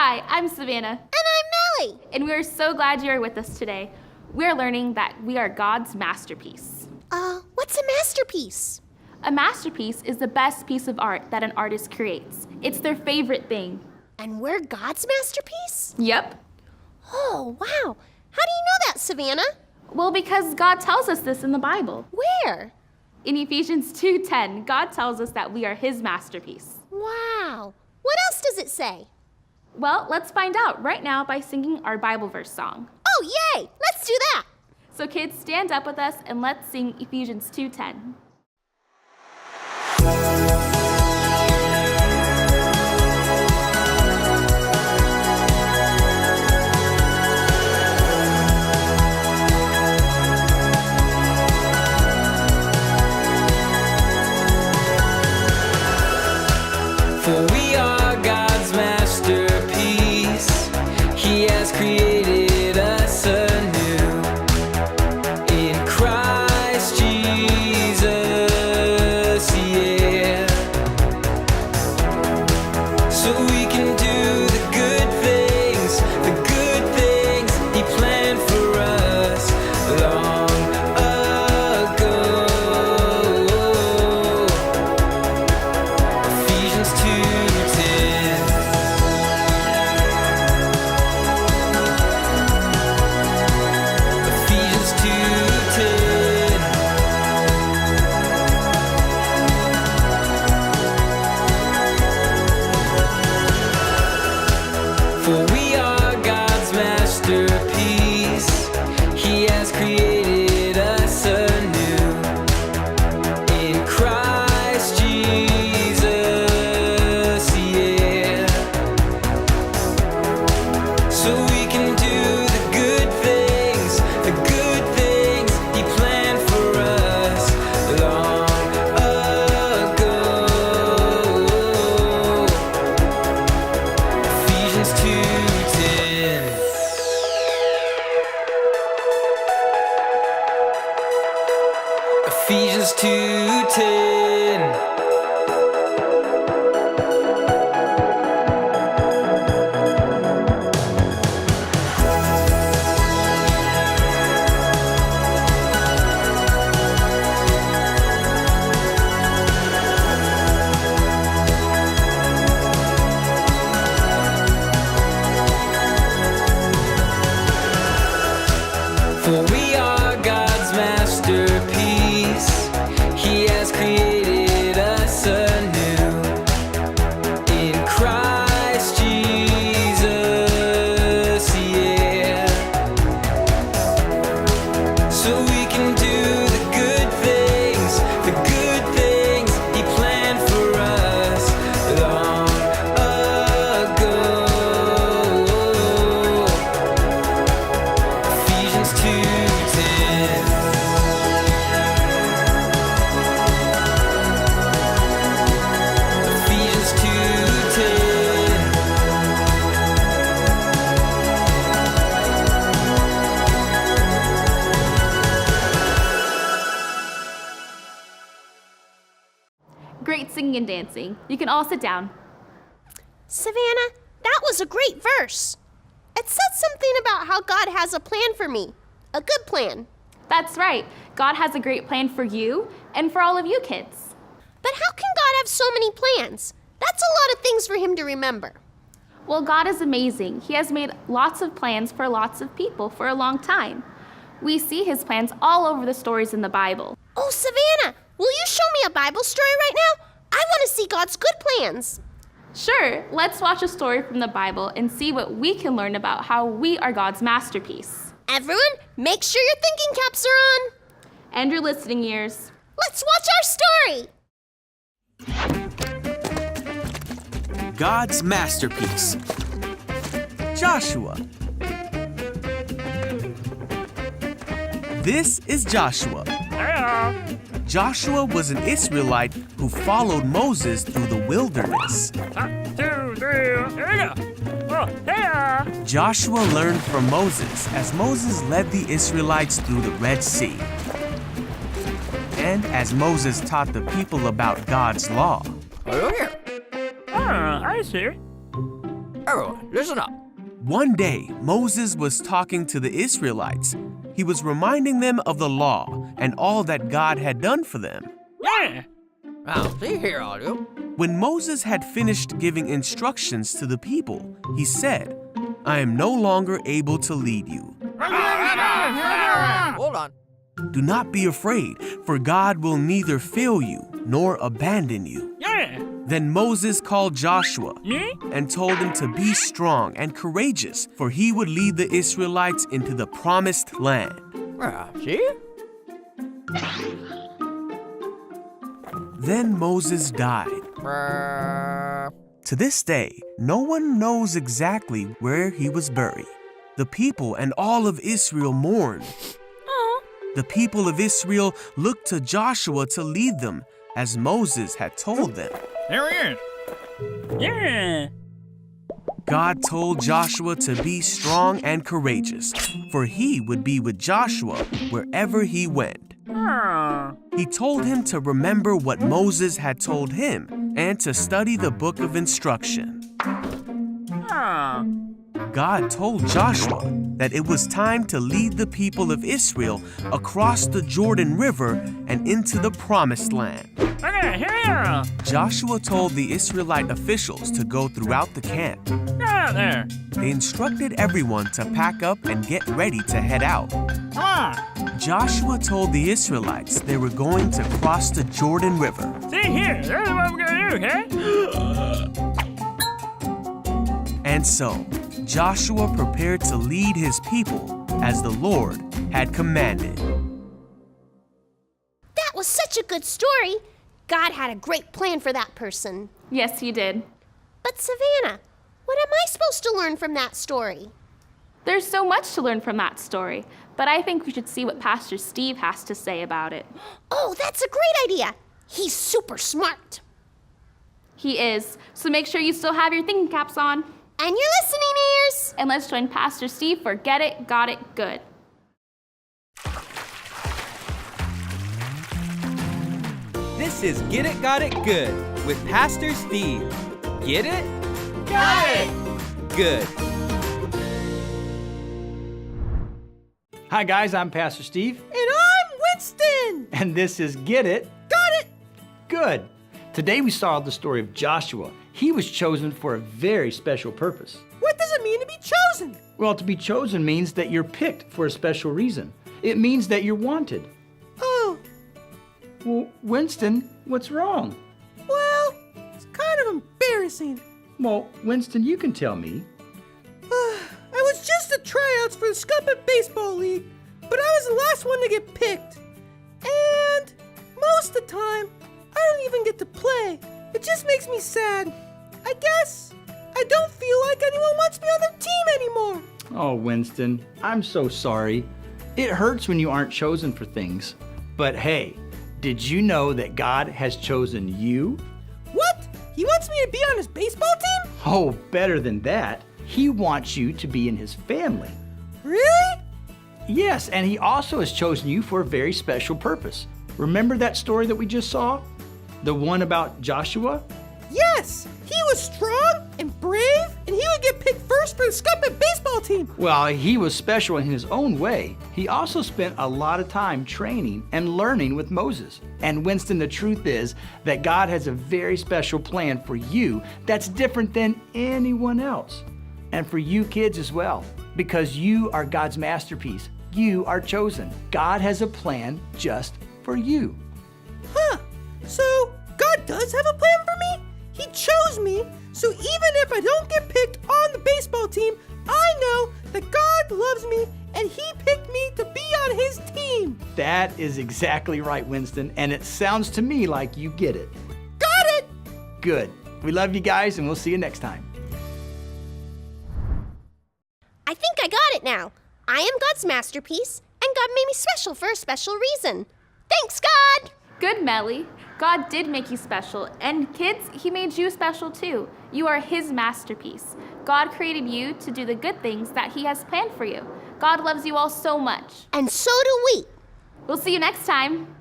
Hi, I'm Savannah. And I'm Melly. And we are so glad you are with us today. We are learning that we are God's masterpiece. What's a masterpiece? A masterpiece is the best piece of art that an artist creates. It's their favorite thing. And we're God's masterpiece? Yep. Oh, wow. How do you know that, Savannah? Well, because God tells us this in the Bible. Where? In Ephesians 2:10, God tells us that we are his masterpiece. Wow. What else does it say? Well, let's find out right now by singing our Bible verse song. Oh, yay! Let's do that. So kids, stand up with us and let's sing Ephesians 2:10. For we are God's masterpiece. He has created us anew in Christ Jesus, yeah. So we can do the good things He planned for us long ago. Ephesians 2:10. Ephesians 2:10. For we are God's masterpiece. He has created us anew in Christ Jesus, yeah. So we can do the good things He planned for us long ago. Ephesians 2:10. Ephesians 2:10. For we are God's masterpiece. He has created us anew in Christ Jesus, yeah. So we can do the good things He planned for us long ago. Ephesians 2:10. Ephesians 2:10. Great singing and dancing. You can all sit down. Savannah, that was a great verse. It said something about how God has a plan for me. A good plan. That's right. God has a great plan for you and for all of you kids. But how can God have so many plans? That's a lot of things for him to remember. Well, God is amazing. He has made lots of plans for lots of people for a long time. We see his plans all over the stories in the Bible. Oh, Savannah, will you show me a Bible story right now? I want to see God's good plans. Sure, let's watch a story from the Bible and see what we can learn about how we are God's masterpiece. Everyone, make sure your thinking caps are on. And your listening ears. Let's watch our story. God's masterpiece. Joshua. This is Joshua. Joshua was an Israelite who followed Moses through the wilderness. 1, 2, 3, here we go. Oh, yeah. Joshua learned from Moses as Moses led the Israelites through the Red Sea. And as Moses taught the people about God's law. Oh, yeah. Ah, I see. Oh, listen up. One day, Moses was talking to the Israelites. He was reminding them of the law and all that God had done for them. Yeah. Now, see here, all you. When Moses had finished giving instructions to the people, he said, "I am no longer able to lead you. Hold on. Do not be afraid, for God will neither fail you nor abandon you." Yeah. Then Moses called Joshua Me? and told him to be strong and courageous, for he would lead the Israelites into the promised land. Well, see? Then Moses died. To this day, no one knows exactly where he was buried. The people and all of Israel mourned. The people of Israel looked to Joshua to lead them, as Moses had told them. There he is. Yeah. God told Joshua to be strong and courageous, for he would be with Joshua wherever he went. He told him to remember what Moses had told him and to study the book of instruction. God told Joshua that it was time to lead the people of Israel across the Jordan River and into the promised land. Okay, here. Joshua told the Israelite officials to go throughout the camp. Get out there. They instructed everyone to pack up and get ready to head out. Come on. Joshua told the Israelites they were going to cross the Jordan River. See here. That's what we're going to do, okay? And so, Joshua prepared to lead his people as the Lord had commanded. That was such a good story. God had a great plan for that person. Yes, he did. But Savannah, what am I supposed to learn from that story? There's so much to learn from that story, but I think we should see what Pastor Steve has to say about it. Oh, that's a great idea. He's super smart. He is, so make sure you still have your thinking caps on. And your listening ears. And let's join Pastor Steve for Get It, Got It, Good. This is Get It, Got It, Good with Pastor Steve. Get it? Got it. Good. Hi guys, I'm Pastor Steve, And I'm Winston. and this is Get It, Got it. Good. Today we saw the story of Joshua. He was chosen for a very special purpose. What does it mean to be chosen? Well, to be chosen means that you're picked for a special reason. It means that you're wanted. Oh, Well, Winston, what's wrong? well, it's kind of embarrassing. Well, Winston, you can tell me. I was just at tryouts for the Scuppet Baseball League, but I was the last one to get picked. And most of the time, I don't even get to play. It just makes me sad. I guess I don't feel like anyone wants me on their team anymore. Oh, Winston, I'm so sorry. It hurts when you aren't chosen for things. But hey, did you know that God has chosen you? What? He wants me to be on his baseball team? Oh, better than that. He wants you to be in his family. Really? Yes, and he also has chosen you for a very special purpose. Remember that story that we just saw? The one about Joshua? Yes. He was strong and brave, and he would get picked first for the Scuppet Baseball team. Well, he was special in his own way. He also spent a lot of time training and learning with Moses. And Winston, the truth is that God has a very special plan for you that's different than anyone else. And for you kids as well, because you are God's masterpiece. You are chosen. God has a plan just for you. Huh. So, God does have a plan for me? He chose me, so even if I don't get picked on the baseball team, I know that God loves me and He picked me to be on His team. That is exactly right, Winston, and it sounds to me like you get it. Got it! Good. We love you guys, and we'll see you next time. I think I got it now. I am God's masterpiece, and God made me special for a special reason. Thanks, God! Good, Melly. God did make you special. And kids, he made you special too. You are his masterpiece. God created you to do the good things that he has planned for you. God loves you all so much. And so do we. We'll see you next time.